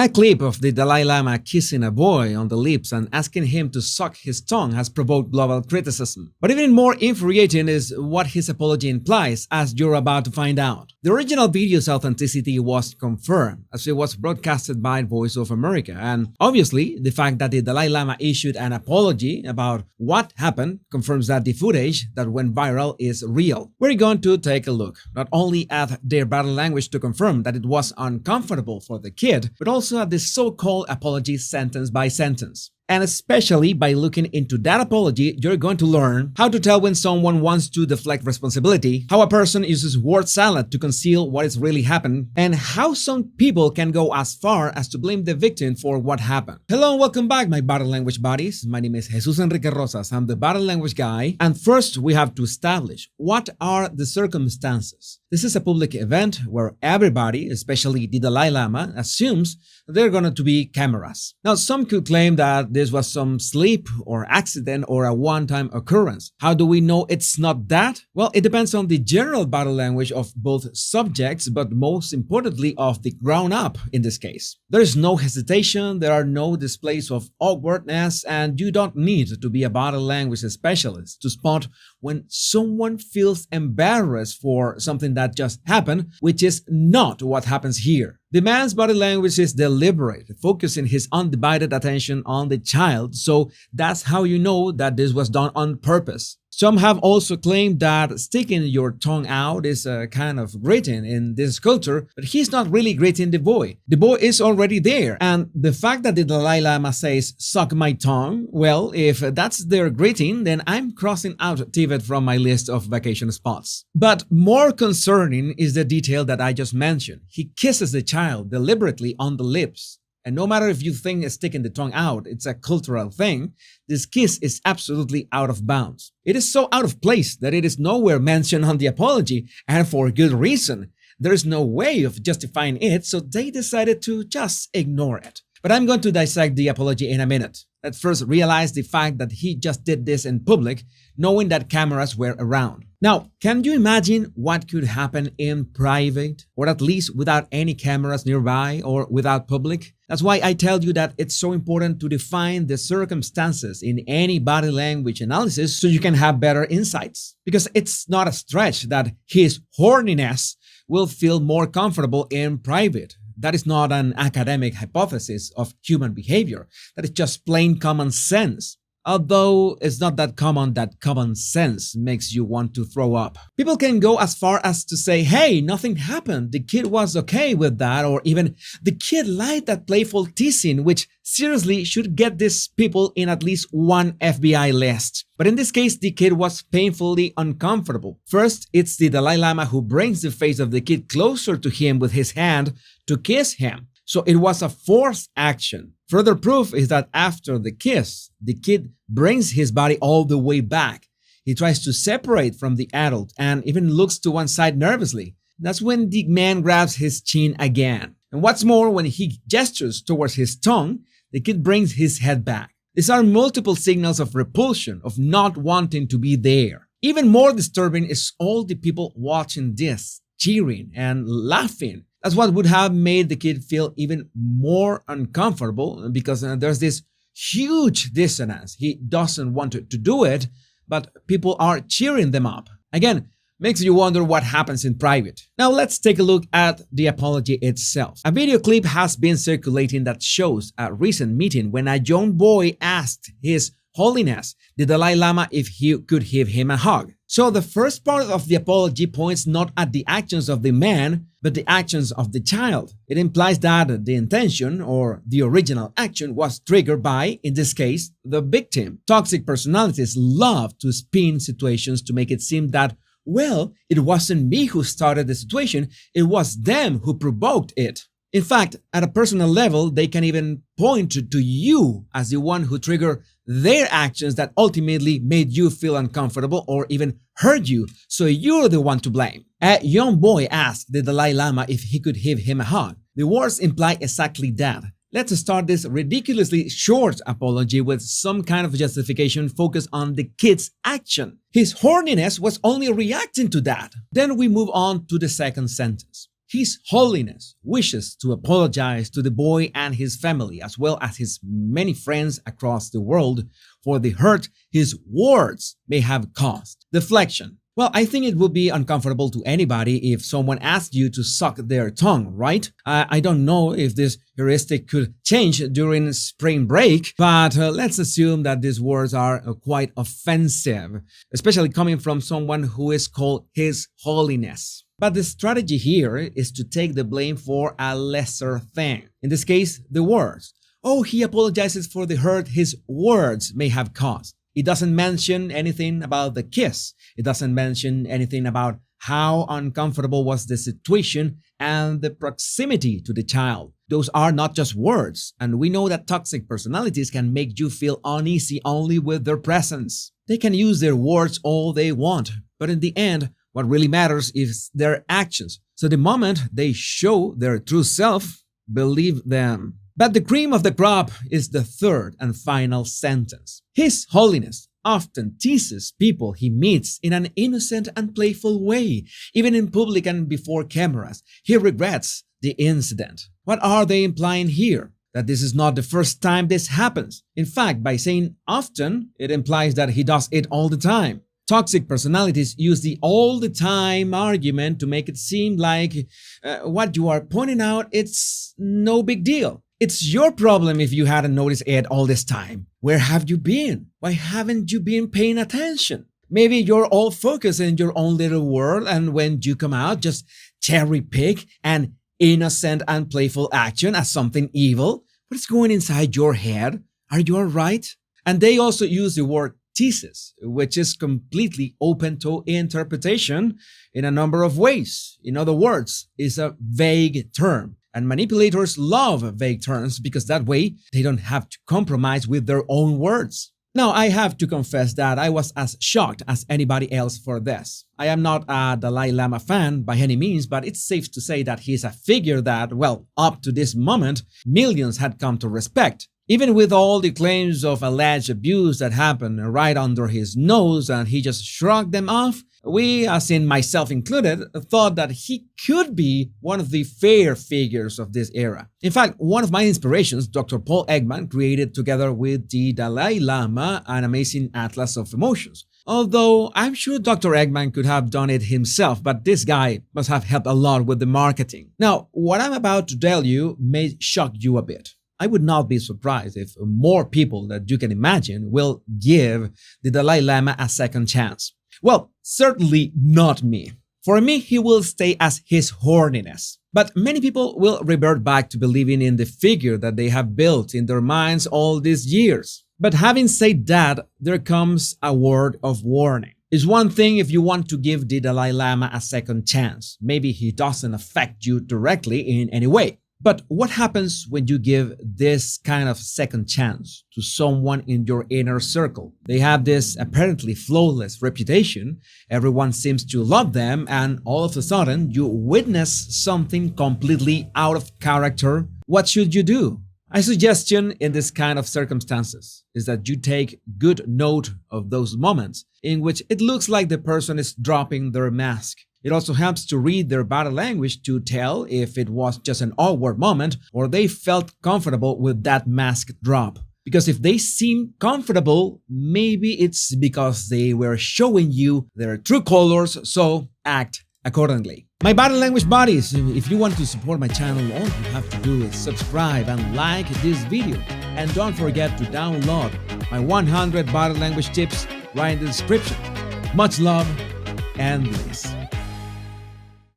A clip of the Dalai Lama kissing a boy on the lips and asking him to suck his tongue has provoked global criticism. But even more infuriating is what his apology implies, as you're about to find out. The original video's authenticity was confirmed, as it was broadcasted by Voice of America, and obviously, the fact that the Dalai Lama issued an apology about what happened confirms that the footage that went viral is real. We're going to take a look, not only at their body language to confirm that it was uncomfortable for the kid, but also at the so-called apology sentence by sentence. And especially by looking into that apology, you're going to learn how to tell when someone wants to deflect responsibility, how a person uses word salad to conceal what is really happened, and how some people can go as far as to blame the victim for what happened. Hello and welcome back, my body language buddies. My name is Jesus Enrique Rosas. I'm the body language guy. And first, we have to establish what are the circumstances. This is a public event where everybody, especially the Dalai Lama, assumes there are going to be cameras. Now, some could claim that this was some slip or accident or a one-time occurrence. How do we know it's not that? Well, it depends on the general body language of both subjects, but most importantly of the grown-up in this case. There is no hesitation, there are no displays of awkwardness, and you don't need to be a body language specialist to spot when someone feels embarrassed for something that just happened, which is not what happens here. The man's body language is deliberate, focusing his undivided attention on the child, so that's how you know that this was done on purpose. Some have also claimed that sticking your tongue out is a kind of greeting in this culture, but he's not really greeting the boy. The boy is already there, and the fact that the Dalai Lama says, "suck my tongue," well, if that's their greeting, then I'm crossing out Tibet from my list of vacation spots. But more concerning is the detail that I just mentioned. He kisses the child deliberately on the lips. And no matter if you think sticking the tongue out, it's a cultural thing, this kiss is absolutely out of bounds. It is so out of place that it is nowhere mentioned on the apology, and for good reason. There is no way of justifying it, so they decided to just ignore it. But I'm going to dissect the apology in a minute. Let's first realize the fact that he just did this in public, knowing that cameras were around. Now, can you imagine what could happen in private, or at least without any cameras nearby or without public? That's why I tell you that it's so important to define the circumstances in any body language analysis so you can have better insights. Because it's not a stretch that his horniness will feel more comfortable in private. That is not an academic hypothesis of human behavior. That is just plain common sense. Although it's not that common sense makes you want to throw up. People can go as far as to say, hey, nothing happened, the kid was okay with that, or even the kid liked that playful teasing, which seriously should get these people in at least one FBI list. But in this case, the kid was painfully uncomfortable. First, it's the Dalai Lama who brings the face of the kid closer to him with his hand to kiss him. So it was a forced action. Further proof is that after the kiss, the kid brings his body all the way back. He tries to separate from the adult and even looks to one side nervously. That's when the man grabs his chin again. And what's more, when he gestures towards his tongue, the kid brings his head back. These are multiple signals of repulsion, of not wanting to be there. Even more disturbing is all the people watching this, cheering and laughing. That's what would have made the kid feel even more uncomfortable, because there's this huge dissonance. He doesn't want to do it, but people are cheering them up. Again, makes you wonder what happens in private. Now let's take a look at the apology itself. A video clip has been circulating that shows a recent meeting when a young boy asked His Holiness, the Dalai Lama, if he could give him a hug. So the first part of the apology points not at the actions of the man, but the actions of the child. It implies that the intention or the original action was triggered by, in this case, the victim. Toxic personalities love to spin situations to make it seem that, well, it wasn't me who started the situation, it was them who provoked it. In fact, at a personal level, they can even point to you as the one who triggered their actions that ultimately made you feel uncomfortable or even hurt you, so you're the one to blame. A young boy asked the Dalai Lama if he could give him a hug. The words imply exactly that. Let's start this ridiculously short apology with some kind of justification focused on the kid's action. His horniness was only reacting to that. Then we move on to the second sentence. His Holiness wishes to apologize to the boy and his family, as well as his many friends across the world, for the hurt his words may have caused. Deflection. Well, I think it would be uncomfortable to anybody if someone asked you to suck their tongue, right? I don't know if this heuristic could change during spring break, but let's assume that these words are quite offensive, especially coming from someone who is called His Holiness. But the strategy here is to take the blame for a lesser thing. In this case, the words. Oh, he apologizes for the hurt his words may have caused. It doesn't mention anything about the kiss. It doesn't mention anything about how uncomfortable was the situation and the proximity to the child. Those are not just words, and we know that toxic personalities can make you feel uneasy only with their presence. They can use their words all they want, but in the end, what really matters is their actions. So the moment they show their true self, believe them. But the cream of the crop is the third and final sentence. His Holiness often teases people he meets in an innocent and playful way, even in public and before cameras. He regrets the incident. What are they implying here? That this is not the first time this happens. In fact, by saying often, it implies that he does it all the time. Toxic personalities use the all the time argument to make it seem like what you are pointing out, it's no big deal. It's your problem if you hadn't noticed it all this time. Where have you been? Why haven't you been paying attention? Maybe you're all focused in your own little world, and when you come out, just cherry pick an innocent and playful action as something evil. What's going inside your head? Are you all right? And they also use the word teases, which is completely open to interpretation in a number of ways. In other words, it's a vague term. And manipulators love vague terms because that way they don't have to compromise with their own words. Now, I have to confess that I was as shocked as anybody else for this. I am not a Dalai Lama fan by any means, but it's safe to say that he's a figure that, well, up to this moment, millions had come to respect. Even with all the claims of alleged abuse that happened right under his nose and he just shrugged them off, we, as in myself included, thought that he could be one of the fair figures of this era. In fact, one of my inspirations, Dr. Paul Ekman, created together with the Dalai Lama an amazing atlas of emotions. Although I'm sure Dr. Ekman could have done it himself, but this guy must have helped a lot with the marketing. Now, what I'm about to tell you may shock you a bit. I would not be surprised if more people that you can imagine will give the Dalai Lama a second chance. Well, certainly not me. For me, he will stay as His Holiness. But many people will revert back to believing in the figure that they have built in their minds all these years. But having said that, there comes a word of warning. It's one thing if you want to give the Dalai Lama a second chance. Maybe he doesn't affect you directly in any way. But what happens when you give this kind of second chance to someone in your inner circle? They have this apparently flawless reputation, everyone seems to love them, and all of a sudden you witness something completely out of character. What should you do? My suggestion in this kind of circumstances is that you take good note of those moments in which it looks like the person is dropping their mask. It also helps to read their body language to tell if it was just an awkward moment or they felt comfortable with that mask drop. Because if they seem comfortable, maybe it's because they were showing you their true colors, so act accordingly. My body language buddies, if you want to support my channel, all you have to do is subscribe and like this video. And don't forget to download my 100 body language tips right in the description. Much love and bliss.